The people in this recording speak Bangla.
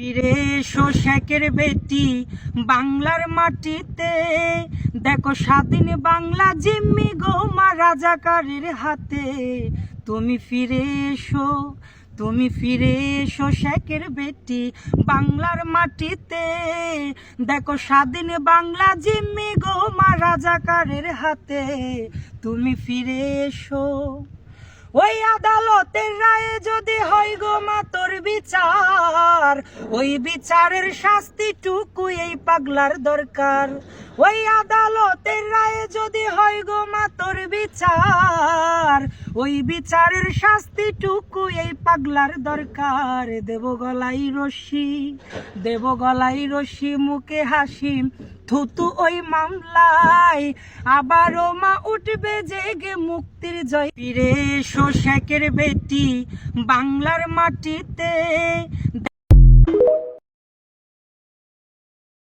ফিরে এসো শেখের বেটি বাংলার মাটিতে, দেখো স্বাধীন বাংলা জিম্মি গোমা রাজাকারের হাতে। তুমি ফিরে এসো, তুমি ফিরে এসো শেখের বেটি বাংলার মাটিতে, দেখো স্বাধীন বাংলা জিম্মি গোমা রাজাকারের হাতে। তুমি ফিরে এসো। ওই আদালতের রায়ে যদি হয় গো মা তোর বিচার, ওই বিচারের শাস্তিটুকু এই পাগলার দরকার। ওই আদালতের রায়ে যদি হয় গো মা তোর বিচার, ওই বিচারের শাস্তিটুকু এই পাগলার দরকার। দেব গলায় রশি, দেব গলায় রশি, মুখে হাসি থুতু ওই মামলায়, আবারও মা উঠবে জেগে মুক্তির জয়। ফিরে এসো শেখের বেটি বাংলার মাটিতে।